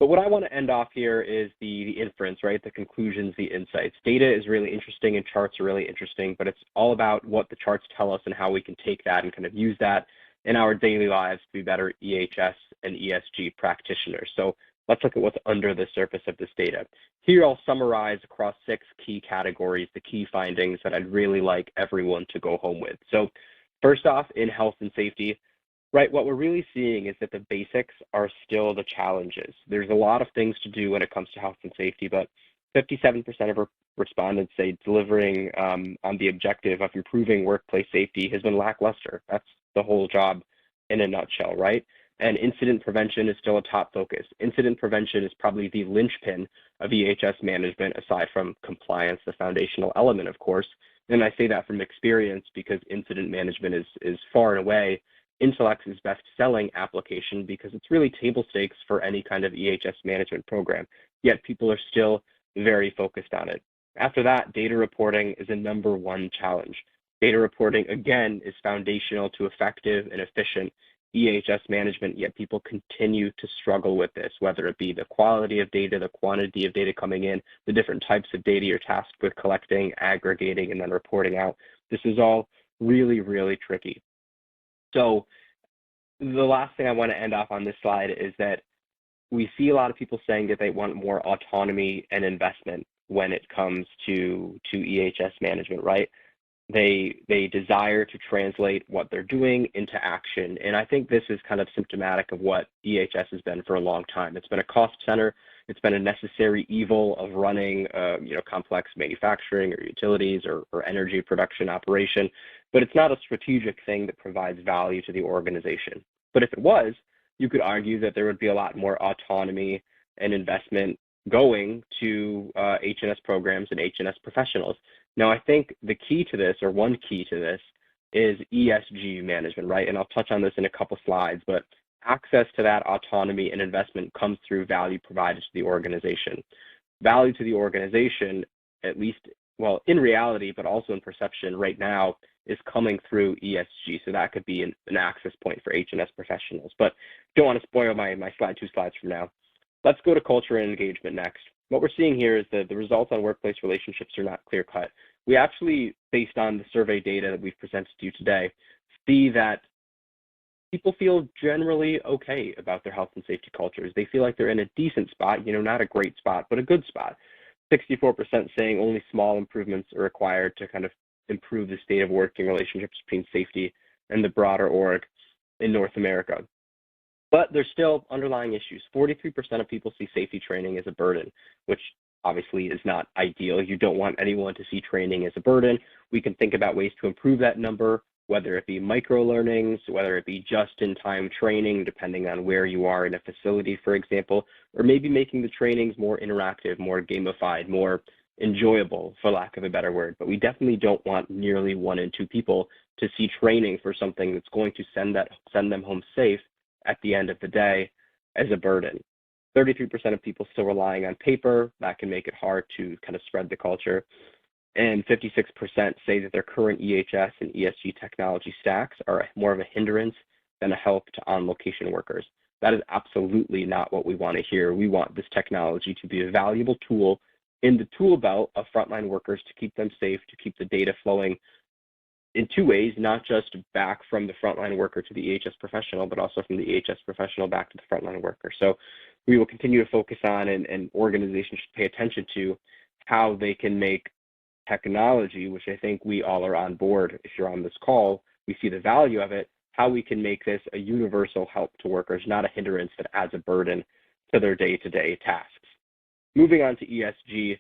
But what I want to end off here is the inference, right? The conclusions, the insights. Data is really interesting and charts are really interesting, but it's all about what the charts tell us and how we can take that and kind of use that in our daily lives to be better EHS and ESG practitioners. So let's look at what's under the surface of this data. Here I'll summarize across 6 key categories, the key findings that I'd really like everyone to go home with. So first off, in health and safety, right, what we're really seeing is that the basics are still the challenges. There's a lot of things to do when it comes to health and safety, but 57% of our respondents say delivering on the objective of improving workplace safety has been lackluster. That's the whole job in a nutshell, right? And incident prevention is still a top focus. Incident prevention is probably the linchpin of EHS management, aside from compliance, the foundational element, of course. And I say that from experience because incident management is far and away Intellex's best-selling application because it's really table stakes for any kind of EHS management program, yet people are still very focused on it. After that, data reporting is a #1 challenge. Data reporting, again, is foundational to effective and efficient EHS management, yet people continue to struggle with this, whether it be the quality of data, the quantity of data coming in, the different types of data you're tasked with collecting, aggregating, and then reporting out. This is all really, really tricky. So the last thing I want to end off on this slide is that we see a lot of people saying that they want more autonomy and investment when it comes to EHS management, right? They desire to translate what they're doing into action. And I think this is kind of symptomatic of what EHS has been for a long time. It's been a cost center. It's been a necessary evil of running complex manufacturing or utilities or energy production operation, but it's not a strategic thing that provides value to the organization. But if it was, you could argue that there would be a lot more autonomy and investment going to H&S programs and H&S professionals. Now, I think the key to this, or one key to this, is ESG management, right? And I'll touch on this in a couple slides, but access to that autonomy and investment comes through value provided to the organization. Value to the organization, at least, well, in reality, but also in perception right now, is coming through ESG. So that could be an access point for H&S professionals. But don't want to spoil my slide 2 slides from now. Let's go to culture and engagement next. What we're seeing here is that the results on workplace relationships are not clear-cut. We actually, based on the survey data that we've presented to you today, see that people feel generally okay about their health and safety cultures. They feel like they're in a decent spot, not a great spot, but a good spot. 64% saying only small improvements are required to kind of improve the state of working relationships between safety and the broader org in North America. But there's still underlying issues. 43% of people see safety training as a burden, which obviously is not ideal. You don't want anyone to see training as a burden. We can think about ways to improve that number, whether it be micro-learnings, whether it be just-in-time training, depending on where you are in a facility, for example, or maybe making the trainings more interactive, more gamified, more enjoyable, for lack of a better word. But we definitely don't want nearly 1 in 2 people to see training for something that's going to send them home safe at the end of the day as a burden. 33% of people still relying on paper. That can make it hard to kind of spread the culture. And 56% say that their current EHS and ESG technology stacks are more of a hindrance than a help to on-location workers. That is absolutely not what we want to hear. We want this technology to be a valuable tool in the tool belt of frontline workers to keep them safe, to keep the data flowing in 2 ways, not just back from the frontline worker to the EHS professional, but also from the EHS professional back to the frontline worker. So we will continue to focus on, and organizations should pay attention to, how they can make technology, which I think we all are on board. If you're on this call, we see the value of it, how we can make this a universal help to workers, not a hindrance that adds a burden to their day-to-day tasks. Moving on to ESG,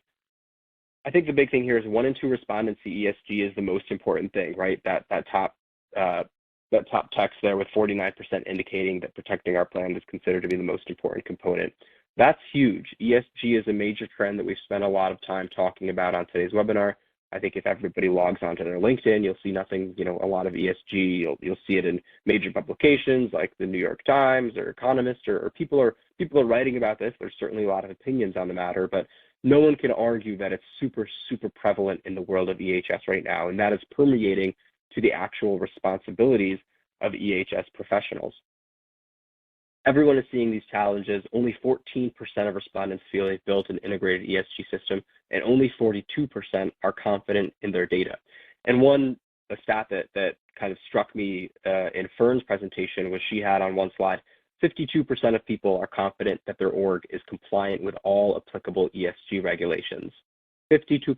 I think the big thing here is 1 in 2 respondents see ESG is the most important thing, right? That top text there with 49% indicating that protecting our planet is considered to be the most important component. That's huge. ESG is a major trend that we've spent a lot of time talking about on today's webinar. I think if everybody logs onto their LinkedIn, you'll see nothing, a lot of ESG. You'll see it in major publications like the New York Times or Economist, or people are writing about this. There's certainly a lot of opinions on the matter, but no one can argue that it's super, super prevalent in the world of EHS right now, and that is permeating to the actual responsibilities of EHS professionals. Everyone is seeing these challenges. Only 14% of respondents feel they've built an integrated ESG system, and only 42% are confident in their data. And a stat that kind of struck me in Fern's presentation was she had on one slide, 52% of people are confident that their org is compliant with all applicable ESG regulations. 52%.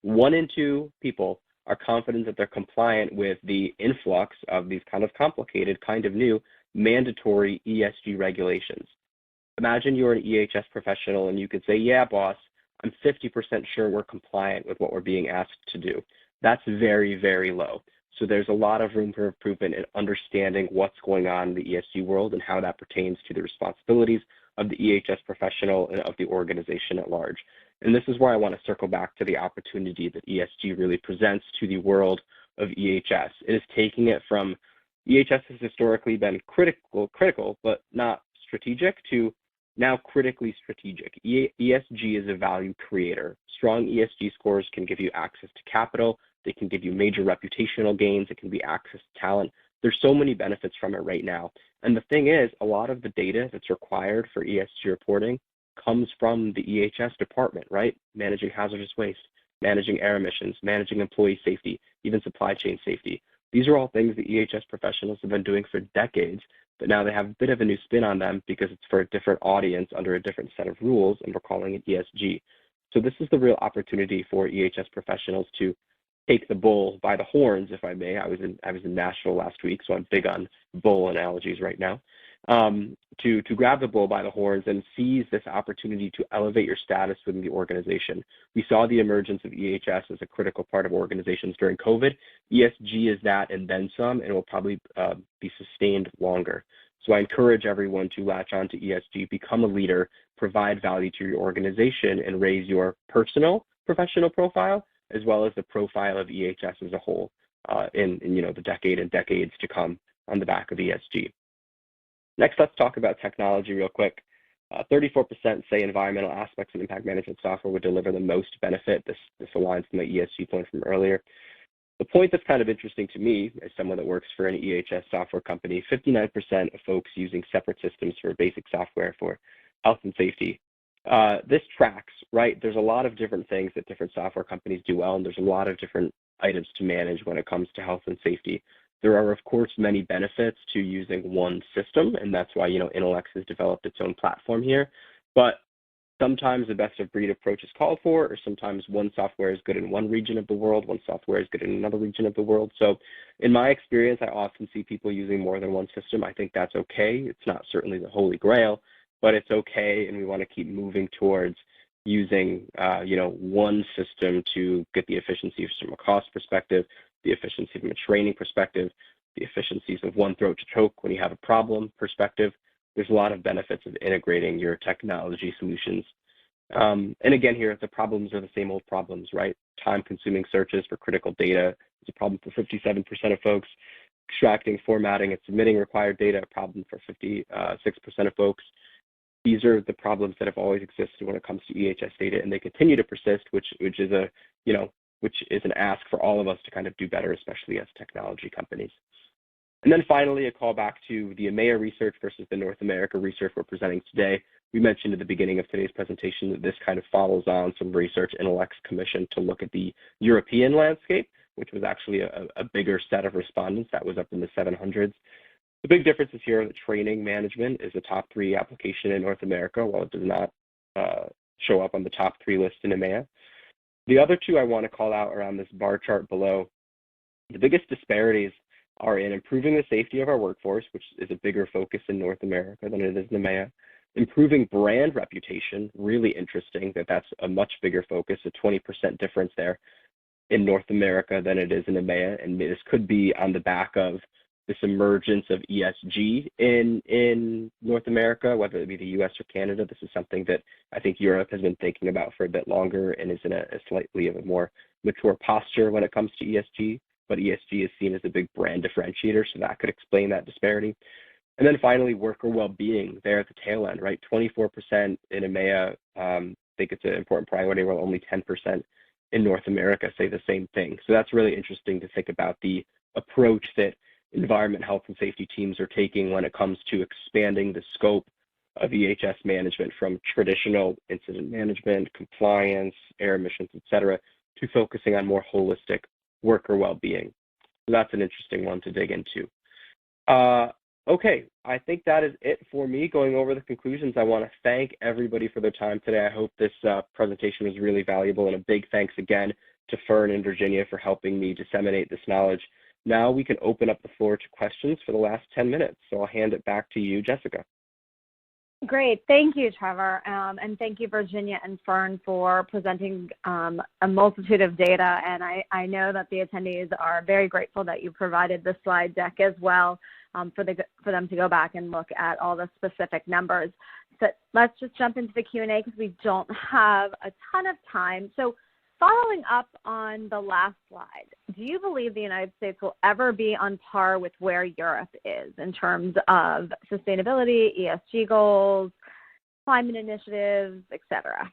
1 in 2 people are confident that they're compliant with the influx of these kind of complicated, kind of new, mandatory ESG regulations. Imagine you're an EHS professional and you could say, yeah, boss, I'm 50% sure we're compliant with what we're being asked to do. That's very, very low. So there's a lot of room for improvement in understanding what's going on in the ESG world and how that pertains to the responsibilities of the EHS professional and of the organization at large. And this is where I want to circle back to the opportunity that ESG really presents to the world of EHS. It is taking it from EHS has historically been critical, but not strategic, to now critically strategic. ESG is a value creator. Strong ESG scores can give you access to capital. They can give you major reputational gains. It can be access to talent. There's so many benefits from it right now. And the thing is, a lot of the data that's required for ESG reporting comes from the EHS department, right? Managing hazardous waste, managing air emissions, managing employee safety, even supply chain safety. These are all things that EHS professionals have been doing for decades, but now they have a bit of a new spin on them because it's for a different audience under a different set of rules, and we're calling it ESG. So this is the real opportunity for EHS professionals to take the bull by the horns, if I may. I was in Nashville last week, so I'm big on bull analogies right now. To grab the bull by the horns and seize this opportunity to elevate your status within the organization. We saw the emergence of EHS as a critical part of organizations during COVID. ESG is that and then some, and will probably be sustained longer. So I encourage everyone to latch on to ESG, become a leader, provide value to your organization, and raise your personal professional profile, as well as the profile of EHS as a whole in the decade and decades to come on the back of ESG. Next, let's talk about technology real quick. 34% say environmental aspects of impact management software would deliver the most benefit. This aligns to my ESG point from earlier. The point that's kind of interesting to me, as someone that works for an EHS software company, 59% of folks using separate systems for basic software for health and safety. This tracks, right? There's a lot of different things that different software companies do well, and there's a lot of different items to manage when it comes to health and safety. There are, of course, many benefits to using one system, and that's why, Intelex has developed its own platform here. But sometimes the best of breed approach is called for, or sometimes one software is good in one region of the world, one software is good in another region of the world. So in my experience, I often see people using more than one system. I think that's okay. It's not certainly the holy grail, but it's okay, and we want to keep moving towards using, one system to get the efficiencies from a cost perspective, the efficiency from a training perspective, the efficiencies of one throat to choke when you have a problem perspective. There's a lot of benefits of integrating your technology solutions. And again here, the problems are the same old problems, right? Time-consuming searches for critical data is a problem for 57% of folks. Extracting, formatting, and submitting required data, a problem for 56% of folks. These are the problems that have always existed when it comes to EHS data, and they continue to persist, which is an ask for all of us to kind of do better, especially as technology companies. And then finally, a call back to the EMEA research versus the North America research we're presenting today. We mentioned at the beginning of today's presentation that this kind of follows on some research Intelex commissioned to look at the European landscape, which was actually a bigger set of respondents that was up in the 700s. The big difference is here that training management is a top 3 application in North America, while it does not show up on the top 3 list in EMEA. The other 2 I want to call out are on this bar chart below. The biggest disparities are in improving the safety of our workforce, which is a bigger focus in North America than it is in EMEA, Improving brand reputation, really interesting that that's a much bigger focus, a 20% difference there in North America than it is in EMEA. And this could be on the back of this emergence of ESG in North America, whether it be the US or Canada. This is something that I think Europe has been thinking about for a bit longer and is in a slightly of a more mature posture when it comes to ESG. But ESG is seen as a big brand differentiator, so that could explain that disparity. And then finally, worker well-being there at the tail end, right? 24% in EMEA think it's an important priority, while only 10% in North America say the same thing. So that's really interesting to think about the approach that environment, health, and safety teams are taking when it comes to expanding the scope of EHS management from traditional incident management, compliance, air emissions, et cetera, to focusing on more holistic worker well-being. So that's an interesting one to dig into. Okay, I think that is it for me going over the conclusions. I want to thank everybody for their time today. I hope this presentation was really valuable, and a big thanks again to Fern and Virginia for helping me disseminate this knowledge. Now we can open up the floor to questions for the last 10 minutes. So I'll hand it back to you, Jessica. Great. Thank you, Trevor. And thank you, Virginia and Fern, for presenting a multitude of data. And I know that the attendees are very grateful that you provided the slide deck as well for them to go back and look at all the specific numbers. So let's just jump into the Q&A because we don't have a ton of time. So following up on the last slide, do you believe the United States will ever be on par with where Europe is in terms of sustainability, ESG goals, climate initiatives, et cetera?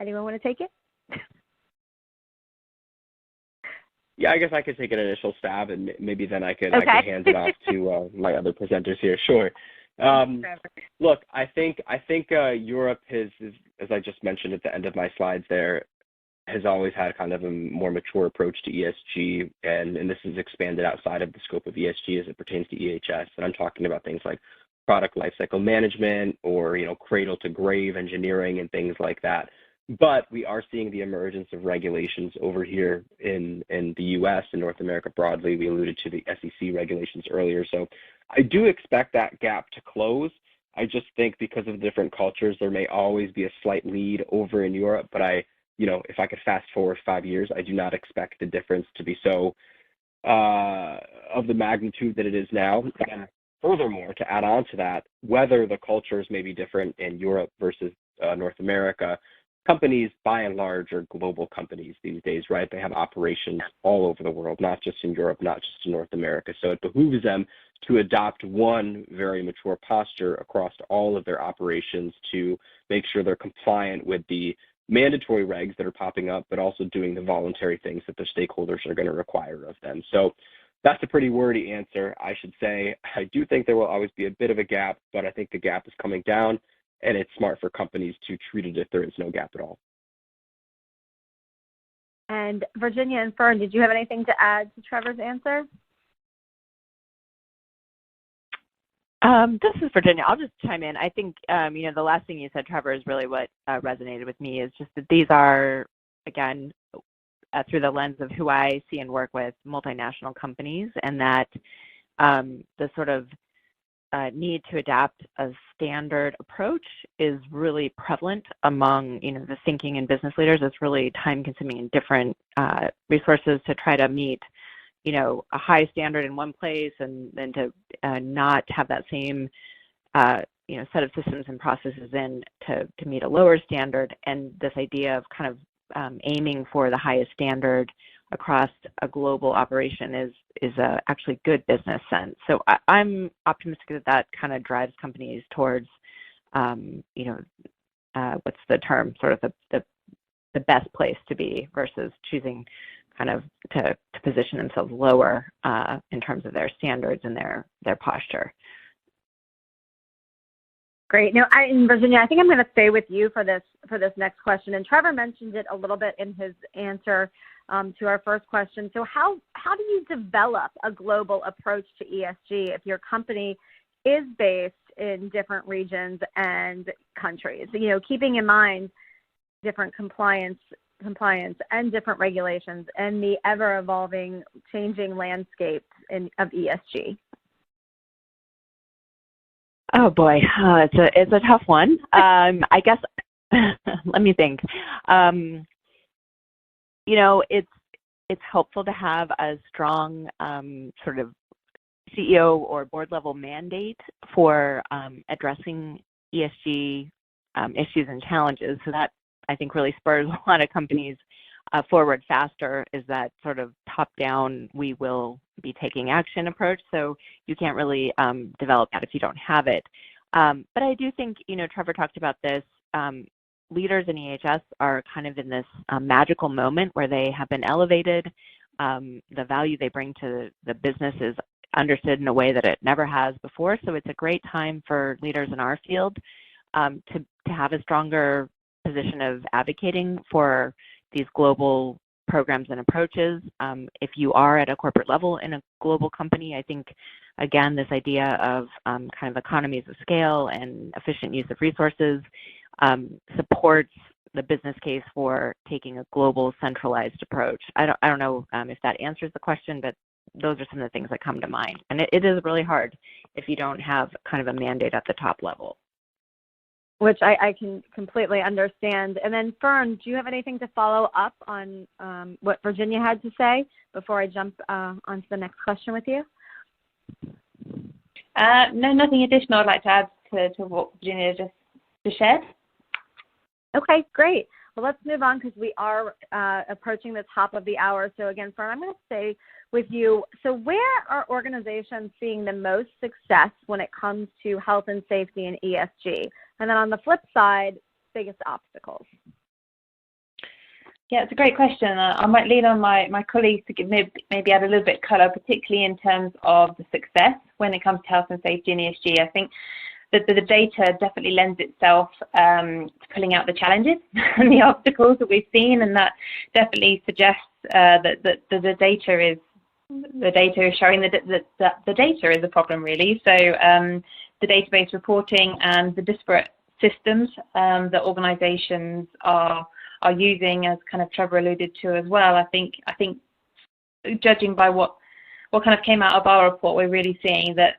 Anyone want to take it? Yeah, I guess I could take an initial stab, and maybe then I could hand it off to my other presenters here. Sure. Look, I think Europe has, as I just mentioned at the end of my slides there, has always had kind of a more mature approach to ESG, and this is expanded outside of the scope of ESG as it pertains to EHS. And I'm talking about things like product lifecycle management or, cradle to grave engineering and things like that. But we are seeing the emergence of regulations over here in the US and North America broadly. We alluded to the SEC regulations earlier. So I do expect that gap to close. I just think because of different cultures, there may always be a slight lead over in Europe. But if I could fast forward 5 years, I do not expect the difference to be so of the magnitude that it is now. And furthermore, to add on to that, whether the cultures may be different in Europe versus North America, companies, by and large, are global companies these days, right? They have operations all over the world, not just in Europe, not just in North America. So it behooves them to adopt one very mature posture across all of their operations to make sure they're compliant with the mandatory regs that are popping up, but also doing the voluntary things that their stakeholders are going to require of them. So that's a pretty wordy answer. I should say I do think there will always be a bit of a gap, but I think the gap is coming down. And it's smart for companies to treat it if there is no gap at all. And Virginia and Fern, did you have anything to add to Trevor's answer? This is Virginia. I'll just chime in. I think, the last thing you said, Trevor, is really what resonated with me, is just that these are, again, through the lens of who I see and work with, multinational companies, and that the sort of need to adapt a standard approach is really prevalent among, the thinking and business leaders. It's really time-consuming and different resources to try to meet, a high standard in one place and then to not have that same, set of systems and processes in to meet a lower standard. And this idea of kind of aiming for the highest standard across a global operation is actually good business sense. So I'm optimistic that kind of drives companies towards, what's the term, sort of the best place to be versus choosing kind of to position themselves lower in terms of their standards and their posture. Great. Now, Virginia, I think I'm going to stay with you for this next question. And Trevor mentioned it a little bit in his answer to our first question. So how do you develop a global approach to ESG if your company is based in different regions and countries? Keeping in mind different compliance compliance and different regulations and the ever-evolving, changing landscape of ESG? Oh boy, it's a tough one. I guess let me think. It's helpful to have a strong sort of CEO or board level mandate for addressing ESG issues and challenges. So that, I think, really spurs a lot of companies forward faster, is that sort of top-down, we will be taking action approach. So you can't really develop that if you don't have it. But I do think, Trevor talked about this, leaders in EHS are kind of in this magical moment where they have been elevated. The value they bring to the business is understood in a way that it never has before. So it's a great time for leaders in our field to have a stronger position of advocating for these global programs and approaches. If you are at a corporate level in a global company, I think, again, this idea of kind of economies of scale and efficient use of resources supports the business case for taking a global centralized approach. I don't know if that answers the question, but those are some of the things that come to mind. And it is really hard if you don't have kind of a mandate at the top level. Which I can completely understand. And then, Fern, do you have anything to follow up on what Virginia had to say before I jump onto the next question with you? No, nothing additional I'd like to add to what Virginia just shared. Okay, great. Well, let's move on because we are approaching the top of the hour. So again, Fern, I'm going to stay with you. So where are organizations seeing the most success when it comes to health and safety and ESG? And then on the flip side, biggest obstacles? Yeah, it's a great question. I might lean on my colleagues to give maybe add a little bit of colour, particularly in terms of the success when it comes to health and safety and ESG. I think that the data definitely lends itself to pulling out the challenges and the obstacles that we've seen, and that definitely suggests that the data is showing that the data is a problem, really. So the database reporting and the disparate systems that organisations are using, as kind of Trevor alluded to as well. I think judging by what kind of came out of our report, we're really seeing that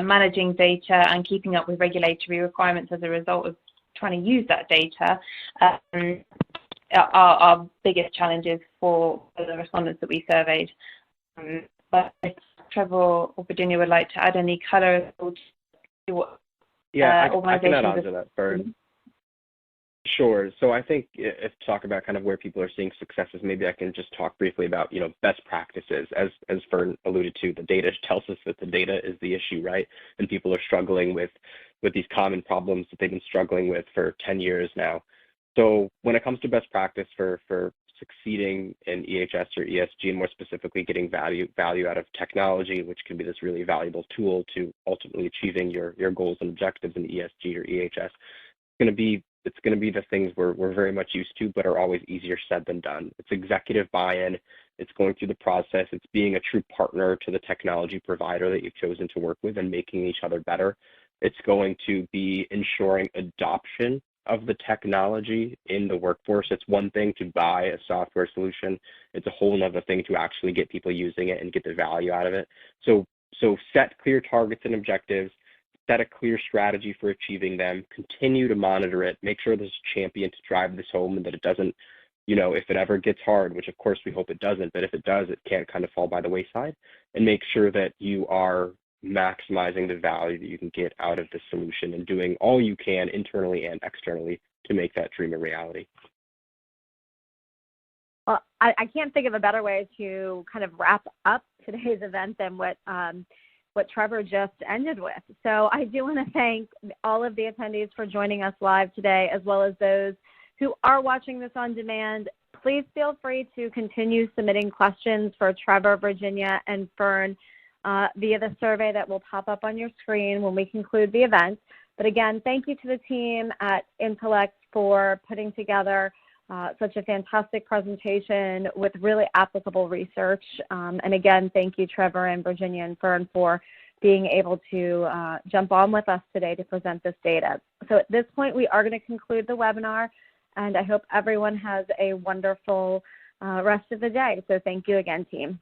managing data and keeping up with regulatory requirements as a result of trying to use that data are biggest challenges for the respondents that we surveyed. But if Trevor or Virginia would like to add any colour to what I can add on to that, Fern. Sure. So I think if talk about kind of where people are seeing successes, maybe I can just talk briefly about, best practices. As Fern alluded to, the data tells us that the data is the issue, right? And people are struggling with these common problems that they've been struggling with for 10 years now. So when it comes to best practice for succeeding in EHS or ESG, and more specifically getting value out of technology, which can be this really valuable tool to ultimately achieving your goals and objectives in ESG or EHS, it's going to be the things we're very much used to, but are always easier said than done. It's executive buy-in. It's going through the process. It's being a true partner to the technology provider that you've chosen to work with and making each other better. It's going to be ensuring adoption of the technology in the workforce. It's one thing to buy a software solution. It's a whole other thing to actually get people using it and get the value out of it. So set clear targets and objectives, set a clear strategy for achieving them, continue to monitor it, make sure there's a champion to drive this home and that it doesn't, if it ever gets hard, which of course we hope it doesn't, but if it does, it can't kind of fall by the wayside, and make sure that you are maximizing the value that you can get out of the solution and doing all you can internally and externally to make that dream a reality. Well, I can't think of a better way to kind of wrap up today's event than what Trevor just ended with. So I do want to thank all of the attendees for joining us live today, as well as those who are watching this on demand. Please feel free to continue submitting questions for Trevor, Virginia, and Fern via the survey that will pop up on your screen when we conclude the event. But again, thank you to the team at Intellect for putting together such a fantastic presentation with really applicable research. And again, thank you, Trevor and Virginia and Fern, for being able to jump on with us today to present this data. So at this point, we are going to conclude the webinar. And I hope everyone has a wonderful rest of the day. So thank you again, team.